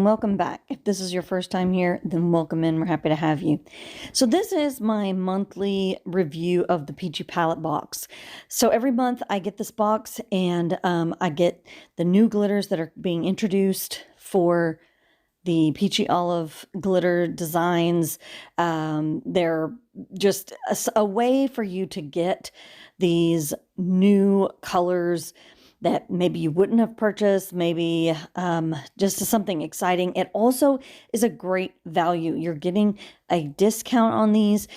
and welcome back. If this is your first time here, then welcome in. We're happy to have you. So this is my monthly review of the Peachy Palette box. So every month I get this box and I get the new glitters that are being introduced for the Peachy Olive glitter designs. They're just a way for you to get these new colors that maybe you wouldn't have purchased, maybe just something exciting. It also is a great value. You're getting a discount on these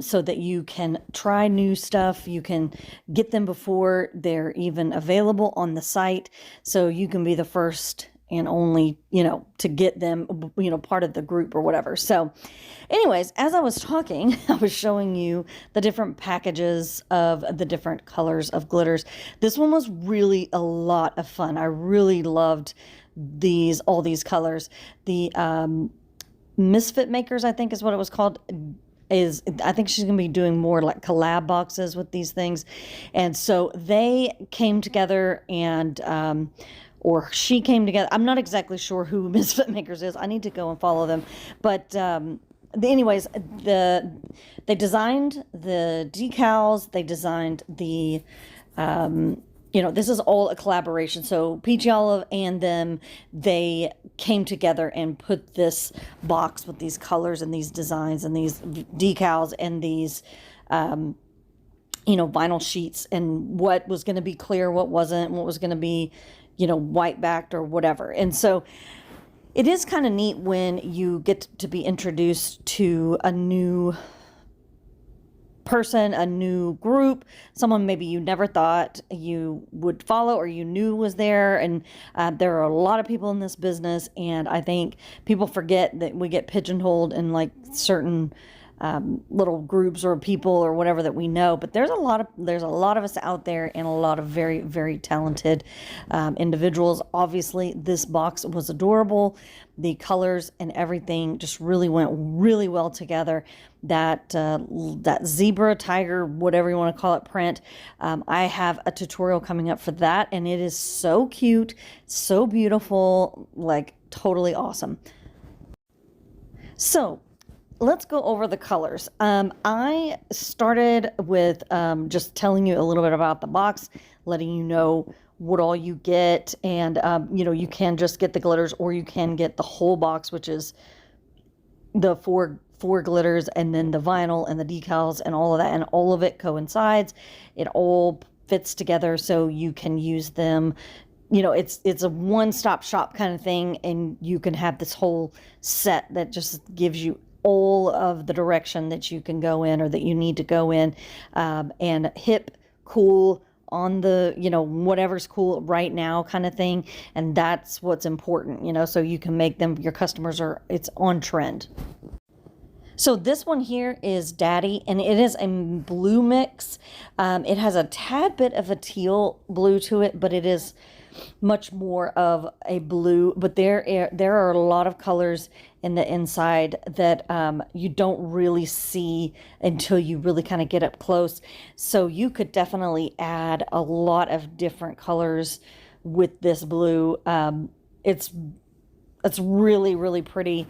so that you can try new stuff. You can get them before they're even available on the site. So you can be the first and only, to get them, part of the group or whatever. So anyways, as I was talking, I was showing you the different packages of the different colors of glitters. This one was really a lot of fun. I really loved all these colors. The Misfit Makers, I think is what it was called, I think she's going to be doing more like collab boxes with these things. And so they came together and, or she came together. I'm not exactly sure who Misfit Makers is. I need to go and follow them. But anyways, they designed the decals. They designed the, this is all a collaboration. So Peachy Olive and them, they came together and put this box with these colors and these designs and these decals and these, vinyl sheets and what was going to be clear, what wasn't, what was going to be, white backed or whatever. And so it is kind of neat when you get to be introduced to a new person, a new group, someone maybe you never thought you would follow or you knew was there. And there are a lot of people in this business, and I think people forget that we get pigeonholed in like certain little groups or people or whatever that we know. But there's a lot of us out there, and a lot of very, very talented individuals. Obviously, this box was adorable. The colors and everything just really went really well together. That zebra, tiger, whatever you want to call it, print. I have a tutorial coming up for that, and it is so cute, so beautiful, like totally awesome. So let's go over the colors. I started with just telling you a little bit about the box, letting you know what all you get. And, you can just get the glitters, or you can get the whole box, which is the four glitters and then the vinyl and the decals and all of that. And all of it coincides. It all fits together so you can use them. It's a one-stop shop kind of thing, and you can have this whole set that just gives you all of the direction that you can go in or that you need to go in, and hip, cool, on the, whatever's cool right now kind of thing. And that's what's important, so you can make them, your customers it's on trend. So this one here is Daddy, and it is a blue mix. It has a tad bit of a teal blue to it, but it is much more of a blue. But there are a lot of colors in the inside that you don't really see until you really kind of get up close. So you could definitely add a lot of different colors with this blue. It's really, really pretty.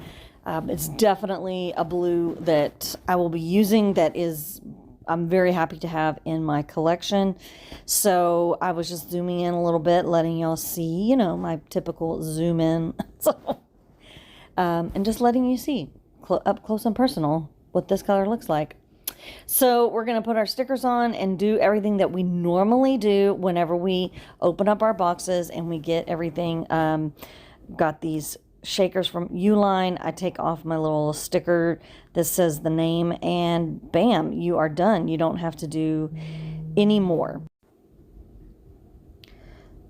It's definitely a blue that I will be using, I'm very happy to have in my collection. So I was just zooming in a little bit, letting y'all see, my typical zoom in. So, and just letting you see up close and personal what this color looks like. So we're going to put our stickers on and do everything that we normally do whenever we open up our boxes and we get everything. Got these shakers from Uline. I take off my little sticker that says the name, and bam, you are done. You don't have to do any more.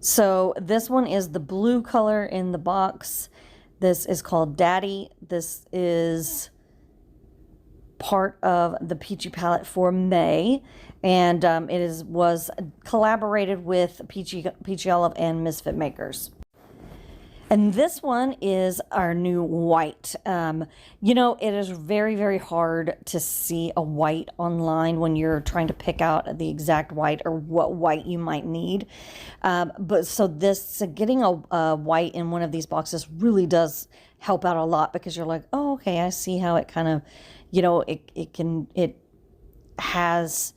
So this one is the blue color in the box. This is called Daddy. This is part of the Peachy Palette for May, and was collaborated with Peachy Olive and Misfit Makers. And this one is our new white. You know, it is very, very hard to see a white online when you're trying to pick out the exact white or what white you might need. But so getting a white in one of these boxes really does help out a lot, because you're like, oh, okay, I see how it kind of, you know, it has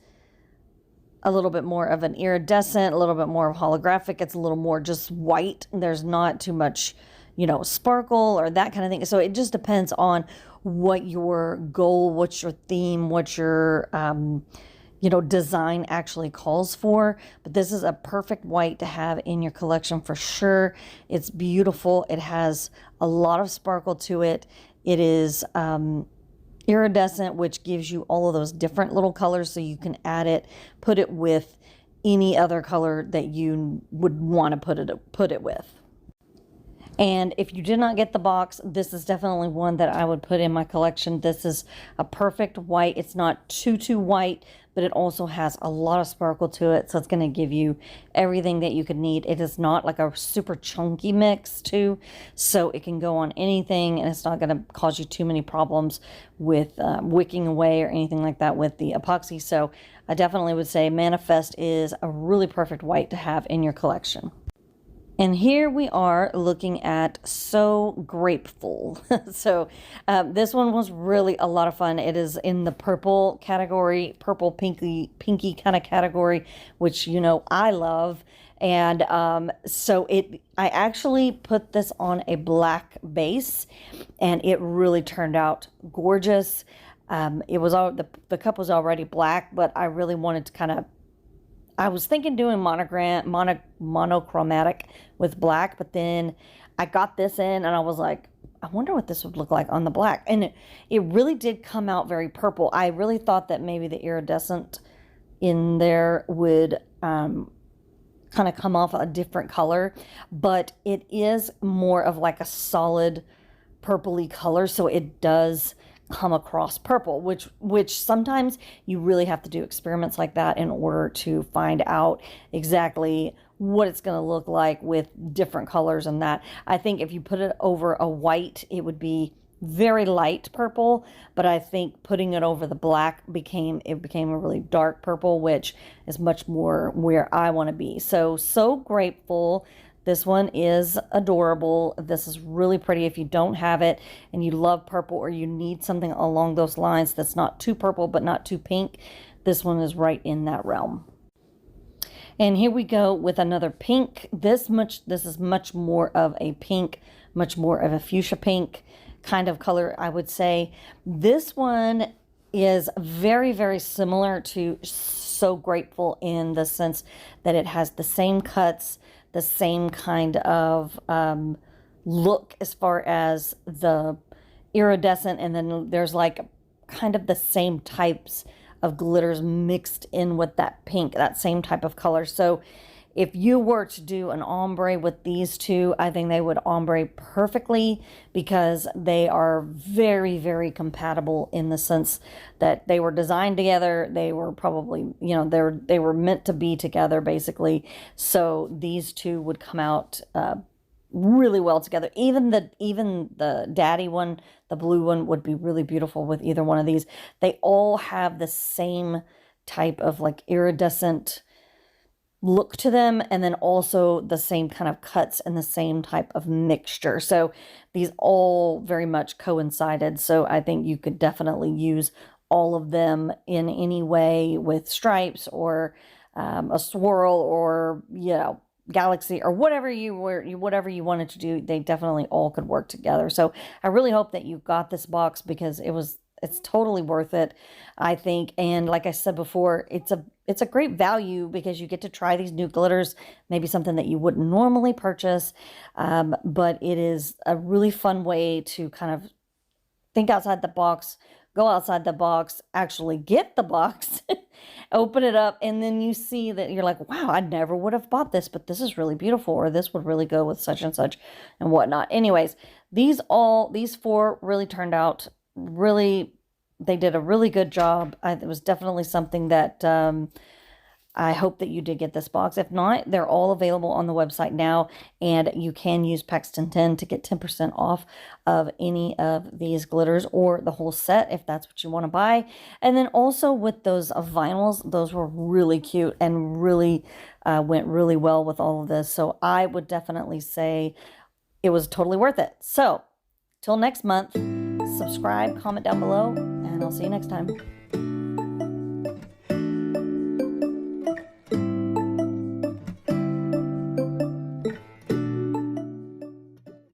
a little bit more of an iridescent, a little bit more of holographic. It's a little more just white. There's not too much, you know, sparkle or that kind of thing. So it just depends on what your goal, what's your theme, what your, you know, design actually calls for. But this is a perfect white to have in your collection for sure. It's beautiful. It has a lot of sparkle to it. It is, iridescent, which gives you all of those different little colors, so you can add it, put it with any other color that you would want to put it with. And if you did not get the box, this is definitely one that I would put in my collection. This is a perfect white. It's not too white, but it also has a lot of sparkle to it. So it's going to give you everything that you could need. It is not like a super chunky mix too. So it can go on anything, and it's not going to cause you too many problems with wicking away or anything like that with the epoxy. So I definitely would say Manifest is a really perfect white to have in your collection. And here we are looking at So Grapeful. So this one was really a lot of fun. It is in the purple category, purple pinky kind of category, which, you know, I love. And so I actually put this on a black base, and it really turned out gorgeous. It was the cup was already black, but I really wanted to kind of, I was thinking doing monochromatic with black, but then I got this in and I was like, I wonder what this would look like on the black. And it really did come out very purple. I really thought that maybe the iridescent in there would kind of come off a different color, but it is more of like a solid purpley color, so it does come across purple, which sometimes you really have to do experiments like that in order to find out exactly what it's going to look like with different colors. And that, I think if you put it over a white, it would be very light purple, but I think putting it over the black became a really dark purple, which is much more where I want to be. So Grapeful. This one is adorable. This is really pretty. If you don't have it and you love purple, or you need something along those lines that's not too purple but not too pink, this one is right in that realm. And here we go with another pink. This is much more of a pink, much more of a fuchsia pink kind of color, I would say. This one is very, very similar to So Grapeful in the sense that it has the same cuts, the same kind of look as far as the iridescent, and then there's like kind of the same types of glitters mixed in with that pink, that same type of color. So if you were to do an ombre with these two, I think they would ombre perfectly, because they are very, very compatible in the sense that they were designed together. They were probably, you know, they were meant to be together basically. So these two would come out really well together. Even the daddy one, the blue one, would be really beautiful with either one of these. They all have the same type of like iridescent look to them, and then also the same kind of cuts and the same type of mixture. So these all very much coincided. So I think you could definitely use all of them in any way with stripes or a swirl, or, you know, galaxy, or whatever you wanted to do. They definitely all could work together. So I really hope that you got this box, because it's totally worth it, I think. And like I said before, it's a great value, because you get to try these new glitters, maybe something that you wouldn't normally purchase. But it is a really fun way to kind of think outside the box, go outside the box, actually get the box, open it up, and then you see that you're like, wow, I never would have bought this, but this is really beautiful, or this would really go with such and such and whatnot. Anyways, these four really turned out really, they did a really good job. It was definitely something that I hope that you did get this box. If not, they're all available on the website now, and you can use Paxton 10 to get 10% off of any of these glitters or the whole set if that's what you want to buy. And then also with those vinyls, those were really cute and really went really well with all of this. So I would definitely say it was totally worth it. So till next month, subscribe, comment down below, and I'll see you next time.